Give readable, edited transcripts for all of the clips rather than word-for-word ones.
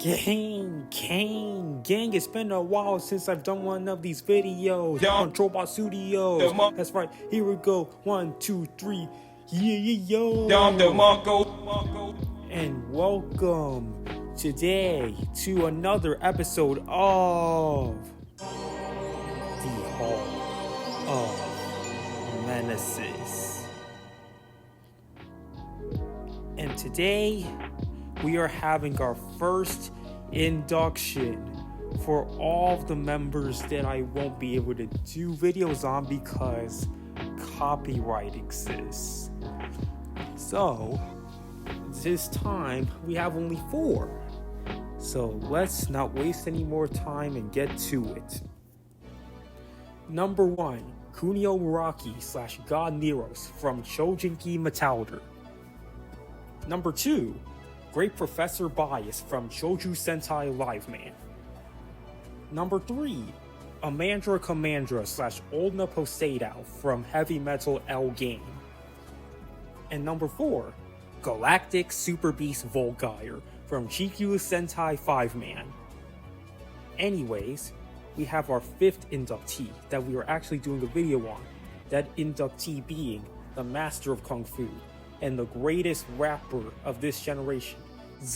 Gang, it's been a while since I've done one of these videos on Trollbot Studios. That's right, here we go, 1, 2, 3, and welcome today to another episode of the Hall of Menaces. And today, we are having our first induction for all of the members that I won't be able to do videos on because copyright exists. So, this time we have only 4. So let's not waste any more time and get to it. Number 1, Kunio Muraki / God Neros from Chojinki Metalder. Number 2, Great Professor Bias from Shouju Sentai Liveman. Number 3, Amandra Commandra / Oldna Poseidou from Heavy Metal L Game. And number 4, Galactic Super Beast Volgire from Chikyu Sentai 5-Man. Anyways, we have our 5th inductee that we are actually doing a video on. That inductee being the Master of Kung Fu and the greatest rapper of this generation,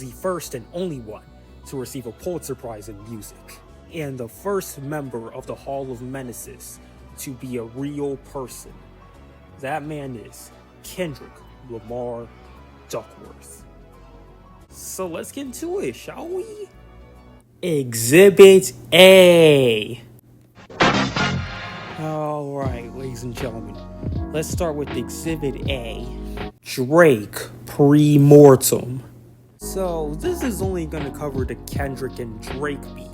the first and only one to receive a Pulitzer Prize in music, and the first member of the Hall of Menaces to be a real person. That man is Kendrick Lamar Duckworth. So let's get into it, shall we? Exhibit A. Alright, ladies and gentlemen, let's start with Exhibit A. Drake Pre-Mortem. So this is only going to cover the Kendrick and Drake beef.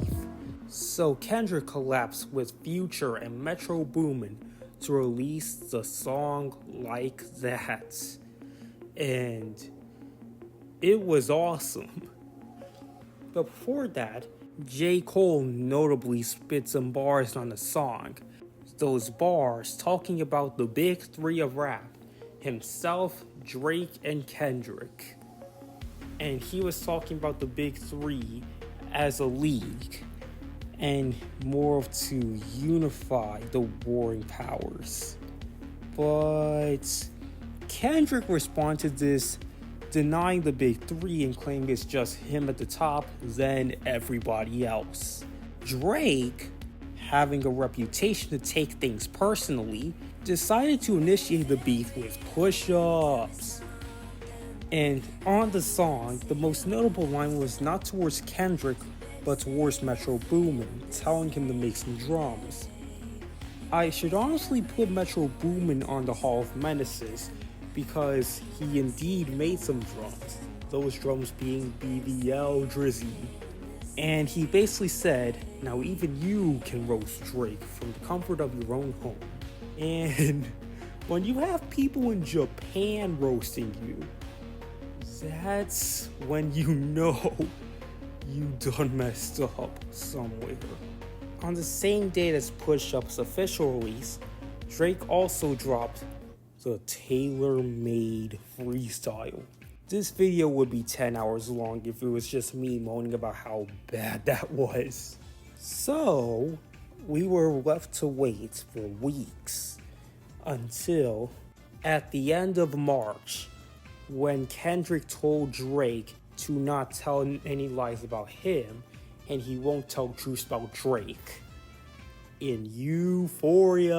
So Kendrick collabed with Future and Metro Boomin to release the song Like That. And it was awesome. But before that, J. Cole notably spit some bars on the song. Those bars talking about the big 3 of rap: himself, Drake, and Kendrick. And he was talking about the big 3 as a league and more to unify the warring powers. But Kendrick responded to this, denying the big 3 and claiming it's just him at the top, then everybody else. Drake, having a reputation to take things personally, decided to initiate the beef with push-ups. And on the song, the most notable line was not towards Kendrick, but towards Metro Boomin, telling him to make some drums. I should honestly put Metro Boomin on the Hall of Menaces because he indeed made some drums, those drums being BBL Drizzy. And he basically said, now even you can roast Drake from the comfort of your own home. And when you have people in Japan roasting you, that's when you know you done messed up somewhere. On the same day as Push-Up's official release, Drake also dropped the tailor-made freestyle. This video would be 10 hours long if it was just me moaning about how bad that was. So, we were left to wait for weeks until at the end of March, when Kendrick told Drake to not tell any lies about him and he won't tell truths about Drake. In Euphoria.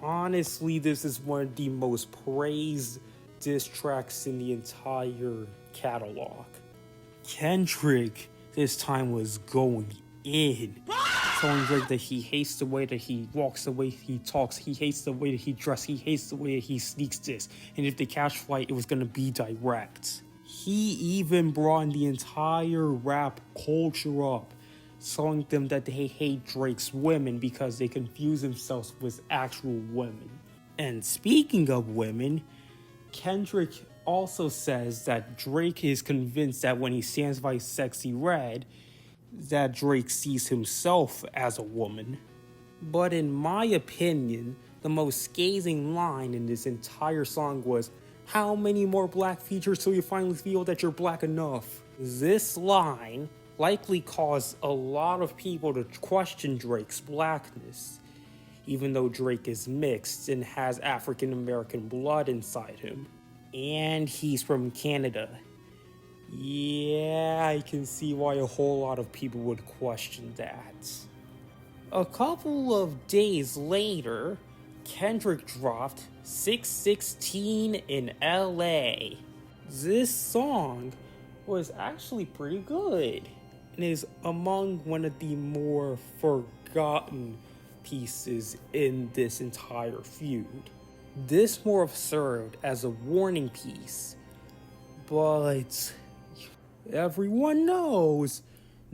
Honestly, this is one of the most praised diss tracks in the entire catalog. Kendrick this time was going in, telling Drake that he hates the way that he walks, the way he talks, he hates the way that he dresses, he hates the way that he sneaks this, and if they catch flight, it was gonna be direct. He even brought the entire rap culture up, telling them that they hate Drake's women because they confuse themselves with actual women. And speaking of women, Kendrick also says that Drake is convinced that when he stands by Sexy Red, that Drake sees himself as a woman. But in my opinion, the most scathing line in this entire song was, "How many more black features till you finally feel that you're black enough?" This line likely caused a lot of people to question Drake's blackness, even though Drake is mixed and has African American blood inside him. And he's from Canada. Yeah, I can see why a whole lot of people would question that. A couple of days later, Kendrick dropped 616 in LA. This song was actually pretty good and is among one of the more forgotten pieces in this entire feud. This more served as a warning piece, but everyone knows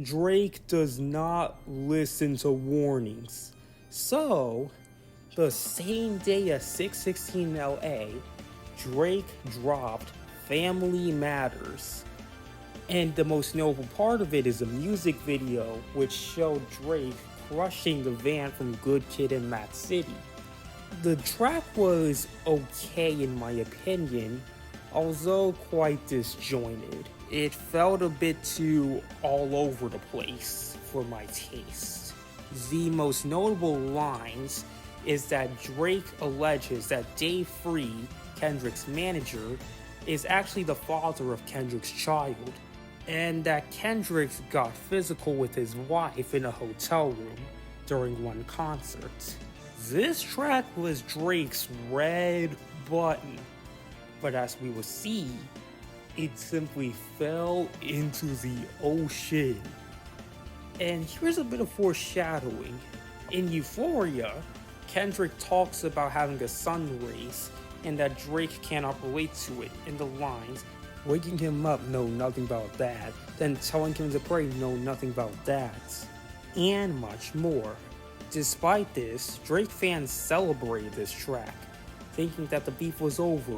Drake does not listen to warnings. So, the same day as 616 LA, Drake dropped Family Matters. And the most notable part of it is a music video which showed Drake crushing the van from Good Kid in Mad City. The track was okay in my opinion, although quite disjointed. It felt a bit too all over the place for my taste. The most notable lines is that Drake alleges that Dave Free, Kendrick's manager, is actually the father of Kendrick's child, and that Kendrick got physical with his wife in a hotel room during one concert. This track was Drake's red button, but as we will see, it simply fell into the ocean. And here's a bit of foreshadowing. In Euphoria, Kendrick talks about having a sun race and that Drake cannot relate to it in the lines, waking him up, no, nothing about that, then telling him to pray, no, nothing about that, and much more. Despite this, Drake fans celebrated this track, thinking that the beef was over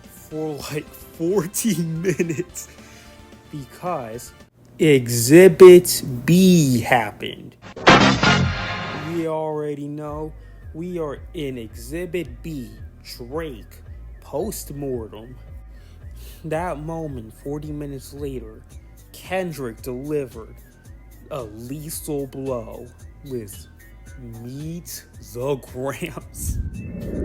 for like 14 minutes because Exhibit B happened. We already know we are in Exhibit B, Drake post-mortem. That moment, 40 minutes later, Kendrick delivered a lethal blow with Meet the Grams.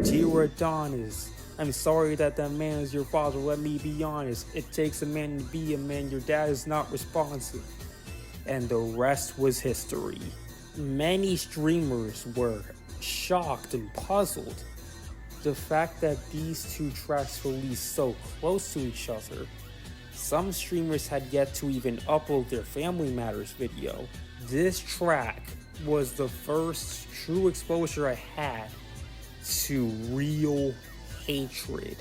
Dear Adonis, I'm sorry that man is your father. Let me be honest. It takes a man to be a man. Your dad is not responsive. And the rest was history. Many streamers were shocked and puzzled. The fact that these two tracks released so close to each other. Some streamers had yet to even upload their Family Matters video. This track was the first true exposure I had to real hatred.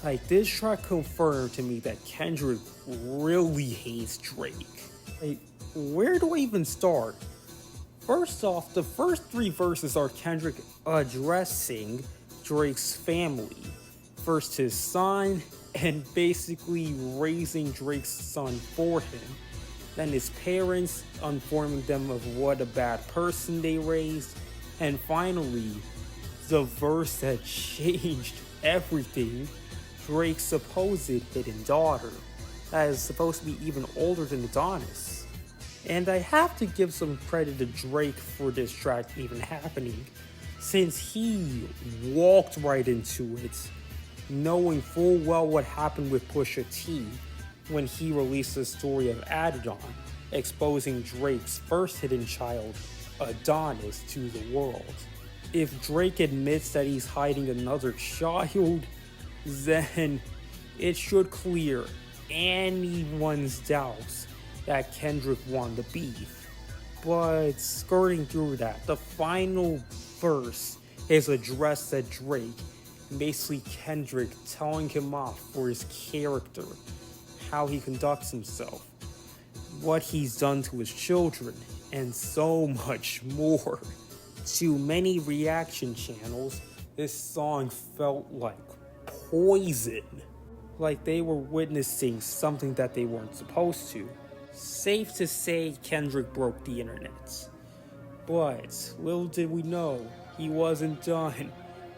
Like, this track confirmed to me that Kendrick really hates Drake. Like, where do I even start? First off, the first three verses are Kendrick addressing Drake's family. First his son, and basically raising Drake's son for him. Then his parents, informing them of what a bad person they raised. And finally, the verse that changed everything, Drake's supposed hidden daughter, that is supposed to be even older than Adonis. And I have to give some credit to Drake for this track even happening, since he walked right into it, knowing full well what happened with Pusha T when he released the story of Adidon, exposing Drake's first hidden child, Adonis, to the world. If Drake admits that he's hiding another child, then it should clear anyone's doubts that Kendrick won the beef. But skirting through that, the final verse is addressed at Drake, basically Kendrick telling him off for his character, how he conducts himself, what he's done to his children, and so much more. To many reaction channels, this song felt like poison, like they were witnessing something that they weren't supposed to. Safe to say, Kendrick broke the internet. But little did we know, he wasn't done,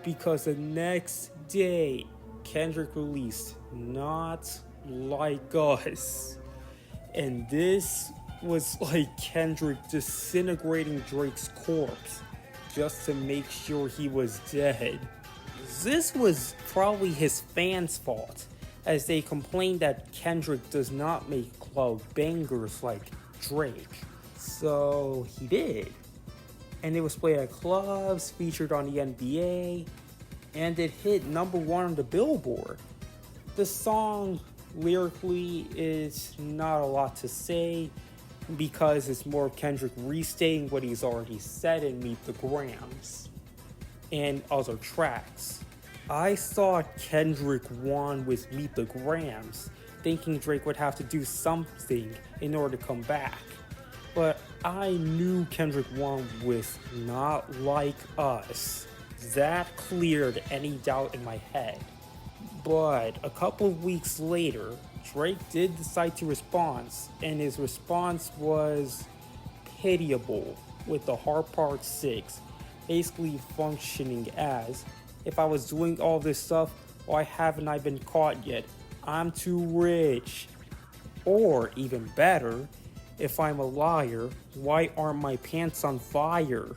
because the next day, Kendrick released Not Like Us. And this was like Kendrick disintegrating Drake's corpse just to make sure he was dead. This was probably his fans' fault, as they complained that Kendrick does not make club bangers like Drake. So he did. And it was played at clubs, featured on the NBA, and it hit #1 on the Billboard. The song lyrically is not a lot to say because it's more of Kendrick restating what he's already said in Meet the Grams and other tracks. I thought Kendrick won with Meet the Grams, thinking Drake would have to do something in order to come back. But I knew Kendrick won with Not Like Us. That cleared any doubt in my head. But a couple of weeks later, Drake did decide to respond, and his response was pitiable, with the Hard Part 6 basically functioning as, if I was doing all this stuff, why haven't I been caught yet? I'm too rich. Or even better, if I'm a liar, why aren't my pants on fire?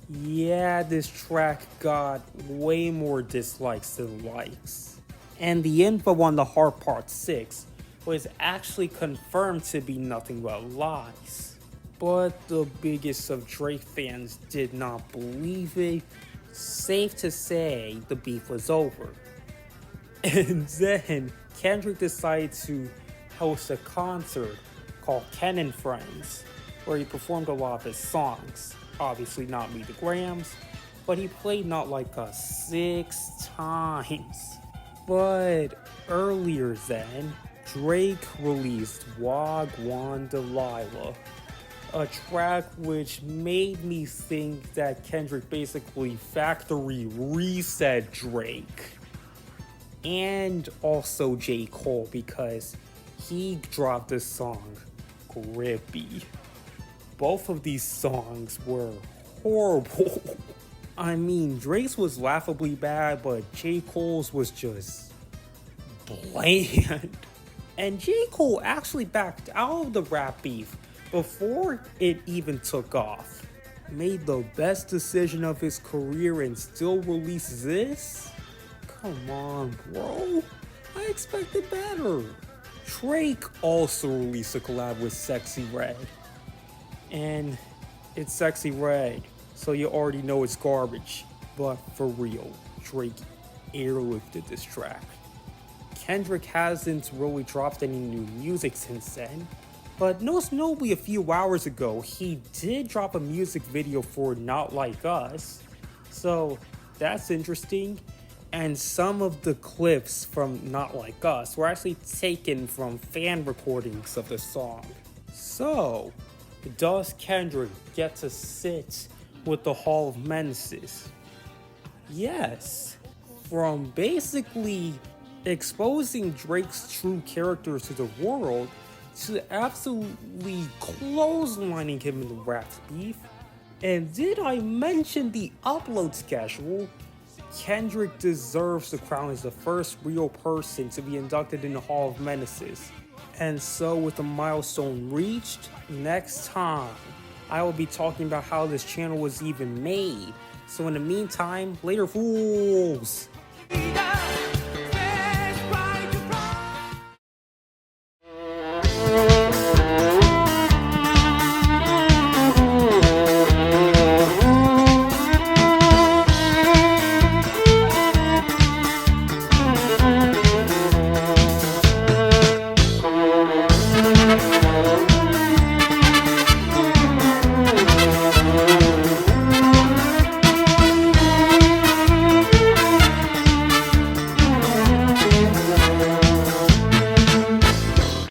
Yeah, this track got way more dislikes than likes. And the info on the Hard Part 6 was actually confirmed to be nothing but lies. But the biggest of Drake fans did not believe it. Safe to say, the beef was over. And then Kendrick decided to host a concert called Ken and Friends, where he performed a lot of his songs. Obviously not Meet the Grams, but he played Not Like Us 6 times. But earlier then, Drake released Wagwan Delilah, a track which made me think that Kendrick basically factory reset Drake. And also J. Cole, because he dropped the song Grippy. Both of these songs were horrible. I mean, Drake's was laughably bad, but J. Cole's was just bland. And J. Cole actually backed out of the rap beef before it even took off. Made the best decision of his career and still release this? Come on, bro. I expected better. Drake also released a collab with Sexy Red. And it's Sexy Red, so you already know it's garbage. But for real, Drake airlifted this track. Kendrick hasn't really dropped any new music since then, but most notably a few hours ago, he did drop a music video for Not Like Us, so that's interesting. And some of the clips from Not Like Us were actually taken from fan recordings of the song. So, does Kendrick get to sit with the Hall of Menaces? Yes. From basically exposing Drake's true character to the world to absolutely clotheslining him in the rap beef. And did I mention the upload schedule? Kendrick deserves the crown as the first real person to be inducted in the Hall of Menaces. And so with the milestone reached, next time I will be talking about how this channel was even made. So in the meantime, later fools!